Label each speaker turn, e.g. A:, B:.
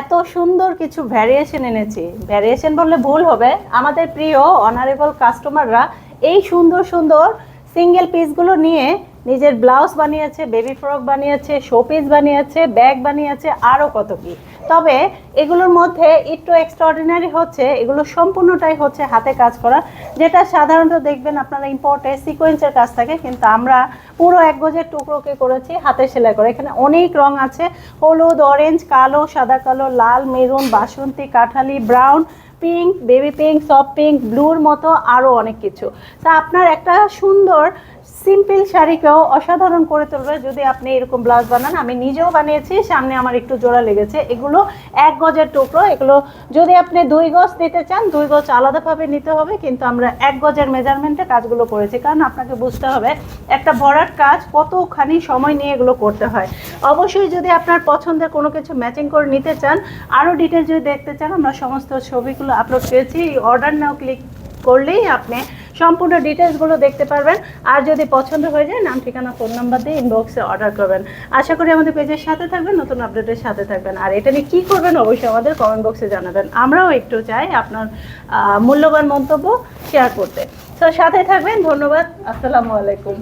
A: এত সুন্দর কিছু ভ্যারিয়েশন এনেছি, ভ্যারিয়েশন বললে ভুল হবে, আমাদের প্রিয় অনারেবল কাস্টমাররা এই সুন্দর সুন্দর সিঙ্গেল পিসগুলো নিয়ে নিজের ব্লাউজ বানিয়েছে, বেবি ফ্রক বানিয়েছে, শো পিস বানিয়েছে, ব্যাগ বানিয়েছে, আরও কত কি। তবে এগুলোর মধ্যে একটু এক্সট্রাঅর্ডিনারি হচ্ছে, এগুলো সম্পূর্ণটাই হচ্ছে হাতে কাজ করা, যেটা সাধারণত দেখবেন আপনারা ইম্পোর্টে সিকোয়েন্সের কাজ থাকে, কিন্তু আমরা পুরো এক গজের টুকরোকে করেছি হাতে সেলাই করে। এখানে অনেক রং আছে, হলুদ, অরেঞ্জ, কালো, সাদা কালো, লাল, মেরুন, বাসন্তী, কাঠালি, brown, pink, baby pink, soft pink, ব্লুর মতো আরও অনেক কিছু। তা আপনার একটা সুন্দর সিম্পল শাড়িকেও অসাধারণ করে তুলবে যদি আপনি এরকম ব্লাউজ বানান। আমি নিজেও বানিয়েছি, সামনে আমার একটু জোড়া লেগেছে। এগুলো এক গজের টুকরো, এগুলো যদি আপনি 2 গজ দিতে চান 2 গজ আলাদাভাবে নিতে হবে, কিন্তু আমরা 1 গজের মেজারমেন্টে কাজগুলো করেছি, কারণ আপনাকে বুঝতে হবে একটা ভরাট কাজ কতখানি সময় নিয়ে এগুলো করতে হয়। অবশ্যই যদি আপনার পছন্দের কোনো কিছু ম্যাচিং করে নিতে চান, আরও ডিটেলস যদি দেখতে চান, আমরা সমস্ত ছবিগুলো আপলোড করেছি, অর্ডার নাও ক্লিক করলেই আপনি সম্পূর্ণ ডিটেলসগুলো দেখতে পারবেন। আর যদি পছন্দ হয়ে যায়, নাম, ঠিকানা, ফোন নাম্বার দিয়ে ইনবক্সে অর্ডার করবেন। আশা করি আমাদের পেজের সাথে থাকবেন, নতুন আপডেটের সাথে থাকবেন। আর এটা নিয়ে কী করবেন অবশ্যই আমাদের কমেন্ট বক্সে জানাবেন, আমরাও একটু চাই আপনার মূল্যবান মন্তব্য শেয়ার করতে। তো সাথে থাকবেন, ধন্যবাদ, আসসালামু আলাইকুম।